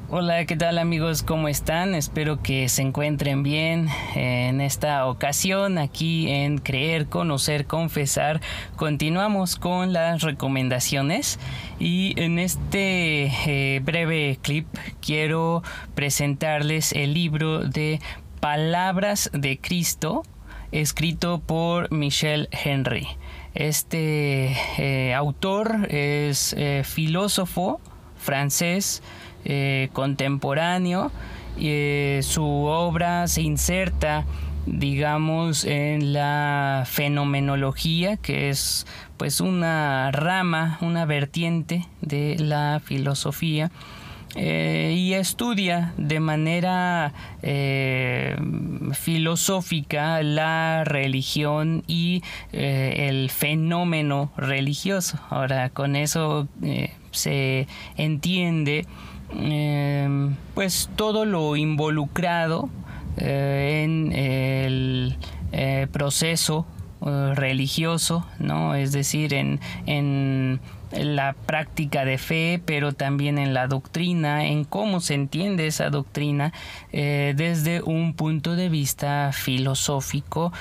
Hola, ¿qué tal amigos? ¿Cómo están? Espero que se encuentren bien. En esta ocasión, aquí en Creer, Conocer, Confesar, continuamos con las recomendaciones y en este breve clip quiero presentarles el libro de Palabras de Cristo, escrito por Michel Henry. Este autor es filósofo francés, contemporáneo. Su obra se inserta, digamos, en la fenomenología, que es pues una rama, una vertiente de la filosofía, y estudia de manera filosófica la religión y el fenómeno religioso. Ahora, con eso se entiende pues todo lo involucrado en el proceso religioso, ¿no? Es decir, en la práctica de fe, pero también en la doctrina, en cómo se entiende esa doctrina desde un punto de vista filosófico,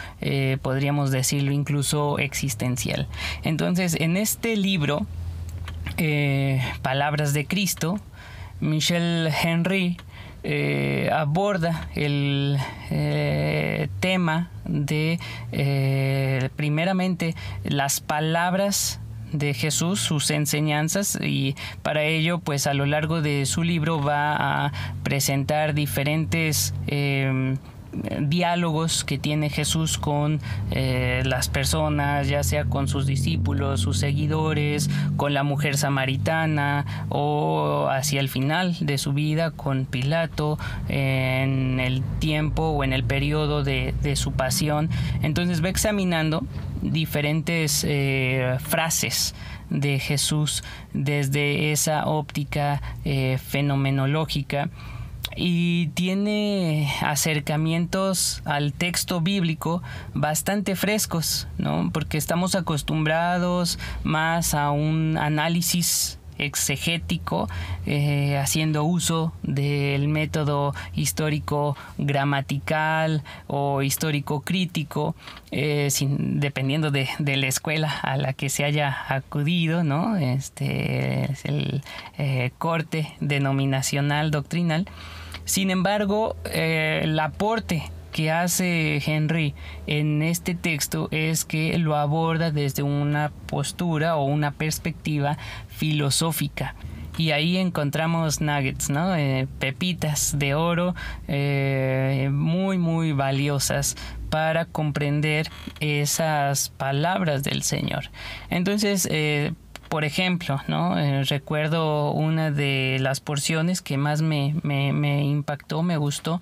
podríamos decirlo incluso existencial. Entonces, en este libro, Palabras de Cristo, Michel Henry aborda el tema de primeramente las palabras de Jesús, sus enseñanzas, y para ello pues a lo largo de su libro va a presentar diferentes diálogos que tiene Jesús con las personas, ya sea con sus discípulos, sus seguidores, con la mujer samaritana, o hacia el final de su vida con Pilato, en el tiempo o en el periodo de su pasión. Entonces va examinando diferentes frases de Jesús desde esa óptica fenomenológica, y tiene acercamientos al texto bíblico bastante frescos, ¿no? Porque estamos acostumbrados más a un análisis exegético, haciendo uso del método histórico gramatical o histórico crítico, dependiendo de la escuela a la que se haya acudido, ¿no? Este es el corte denominacional doctrinal. Sin embargo, el aporte que hace Henry en este texto es que lo aborda desde una postura o una perspectiva filosófica. Y ahí encontramos nuggets, ¿no? Pepitas de oro muy, muy valiosas para comprender esas palabras del Señor. Entonces, por ejemplo, ¿no? Recuerdo una de las porciones que más me impactó, me gustó,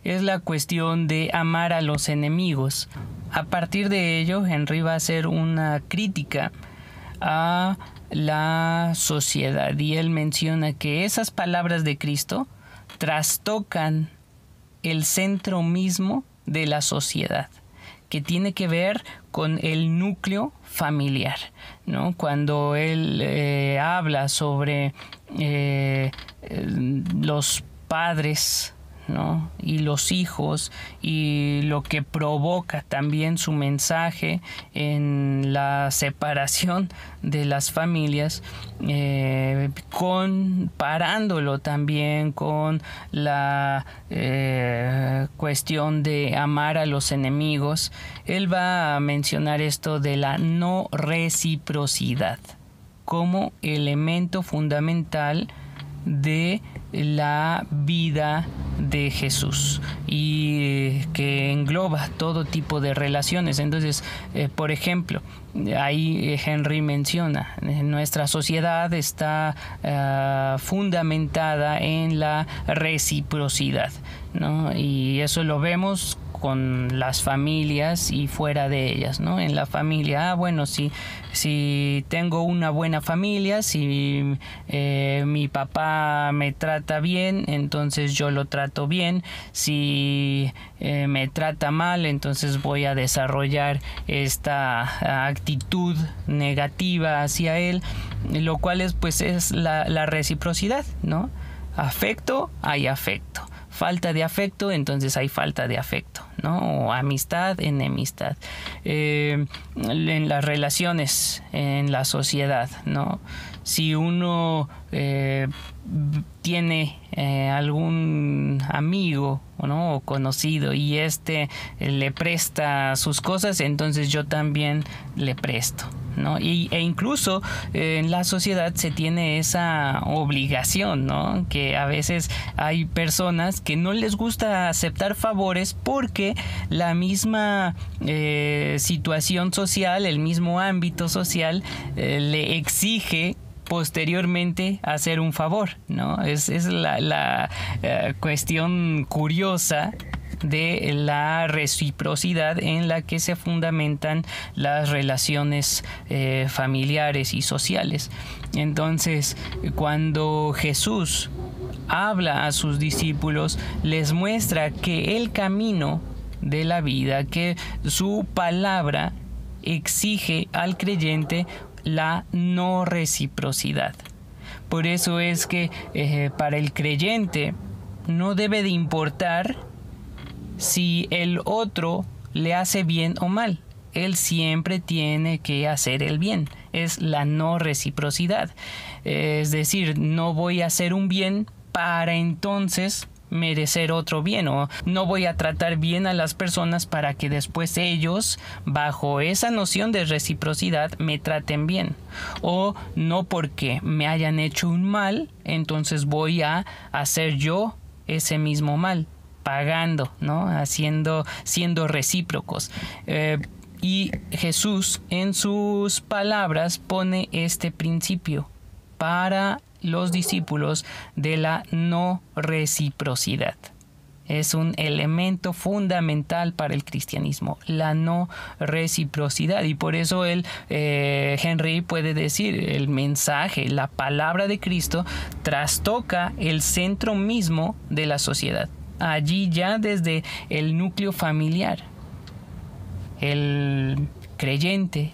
es la cuestión de amar a los enemigos. A partir de ello, Henry va a hacer una crítica a la sociedad, y él menciona que esas palabras de Cristo trastocan el centro mismo de la sociedad, que tiene que ver con el núcleo familiar, ¿no? Cuando él habla sobre los padres, ¿no? Y los hijos, y lo que provoca también su mensaje en la separación de las familias, comparándolo también con la cuestión de amar a los enemigos. Él va a mencionar esto de la no reciprocidad como elemento fundamental de la vida de Jesús, y que engloba todo tipo de relaciones. Entonces, por ejemplo, ahí Henry menciona, nuestra sociedad está fundamentada en la reciprocidad, ¿no? Y eso lo vemos con las familias y fuera de ellas, ¿no? En la familia, bueno, si tengo una buena familia, si mi papá me trata bien, entonces yo lo trato bien. Si me trata mal, entonces voy a desarrollar esta actitud negativa hacia él, lo cual es la reciprocidad, ¿no? afecto, hay afecto. Falta de afecto, entonces hay falta de afecto, ¿no? O amistad, enemistad. En las relaciones, en la sociedad, ¿no? Si uno tiene algún amigo, ¿no? O conocido y le presta sus cosas, entonces yo también le presto, ¿no? E incluso en la sociedad se tiene esa obligación, ¿no? Que a veces hay personas que no les gusta aceptar favores porque la misma situación social, el mismo ámbito social le exige posteriormente hacer un favor, ¿no? Es la cuestión curiosa de la reciprocidad en la que se fundamentan las relaciones familiares y sociales. Entonces, cuando Jesús habla a sus discípulos, les muestra que el camino de la vida, que su palabra exige al creyente la no reciprocidad. Por eso es que para el creyente no debe de importar si el otro le hace bien o mal. Él siempre tiene que hacer el bien. Es la no reciprocidad. Es decir, no voy a hacer un bien para entonces merecer otro bien, o no voy a tratar bien a las personas para que después ellos, bajo esa noción de reciprocidad, me traten bien, o no porque me hayan hecho un mal, entonces voy a hacer yo ese mismo mal, pagando, ¿no? Siendo recíprocos. Y Jesús en sus palabras pone este principio para los discípulos de la no reciprocidad. Es un elemento fundamental para el cristianismo, la no reciprocidad. Y por eso Henry puede decir, el mensaje, la palabra de Cristo trastoca el centro mismo de la sociedad. Allí ya desde el núcleo familiar, el creyente,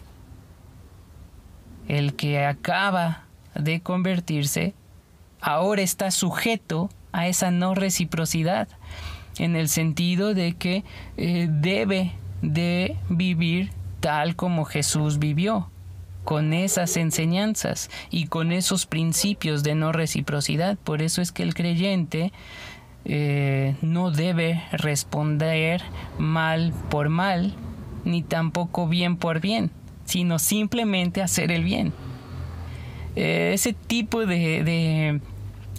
el que acaba de convertirse, ahora está sujeto a esa no reciprocidad, en el sentido de que debe de vivir tal como Jesús vivió, con esas enseñanzas y con esos principios de no reciprocidad. Por eso es que el creyente no debe responder mal por mal, ni tampoco bien por bien, sino simplemente hacer el bien. Ese tipo de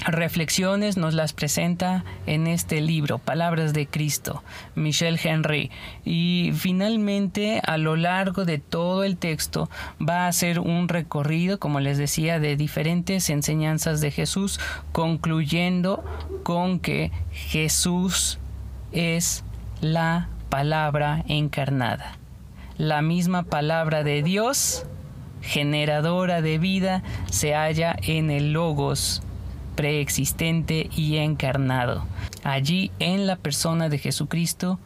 reflexiones nos las presenta en este libro, Palabras de Cristo, Michel Henry. Y finalmente, a lo largo de todo el texto, va a hacer un recorrido, como les decía, de diferentes enseñanzas de Jesús, concluyendo con que Jesús es la palabra encarnada, la misma palabra de Dios, generadora de vida, se halla en el Logos preexistente y encarnado. Allí, en la persona de Jesucristo,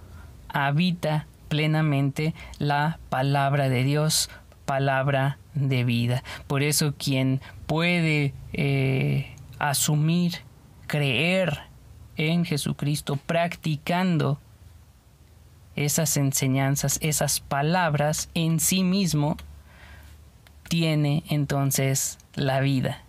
habita plenamente la palabra de Dios, palabra de vida. Por eso quien puede asumir, creer en Jesucristo, practicando esas enseñanzas, esas palabras en sí mismo, tiene entonces la vida.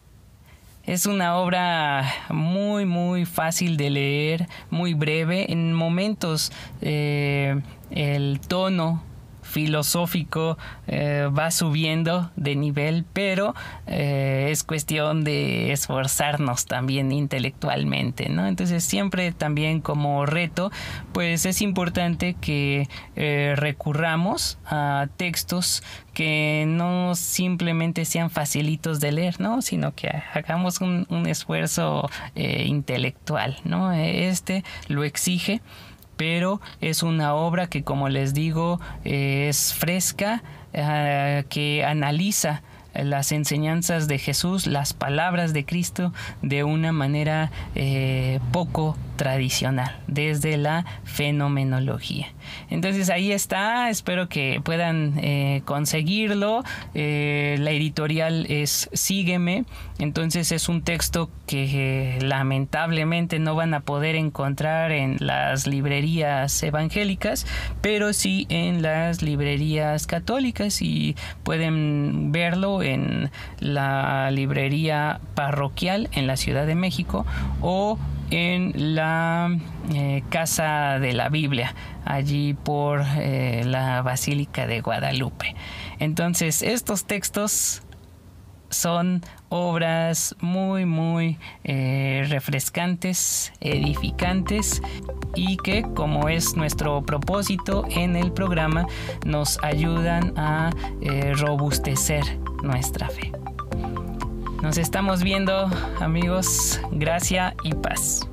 Es una obra muy, muy fácil de leer, muy breve. En momentos el tono filosófico va subiendo de nivel, pero es cuestión de esforzarnos también intelectualmente, ¿no? Entonces siempre también como reto, pues es importante que recurramos a textos que no simplemente sean facilitos de leer, ¿no? Sino que hagamos un esfuerzo intelectual, ¿no? Lo exige, pero es una obra que, como les digo, es fresca, que analiza las enseñanzas de Jesús, las palabras de Cristo de una manera poco tradicional, desde la fenomenología. Entonces ahí está, espero que puedan conseguirlo. La editorial es Sígueme, entonces es un texto que lamentablemente no van a poder encontrar en las librerías evangélicas, pero sí en las librerías católicas, y pueden verlo en la librería parroquial en la Ciudad de México o en la Casa de la Biblia, allí por la Basílica de Guadalupe. Entonces, estos textos son obras muy refrescantes, edificantes, y que, como es nuestro propósito en el programa, nos ayudan a robustecer nuestra fe. Nos estamos viendo, amigos. Gracia y paz.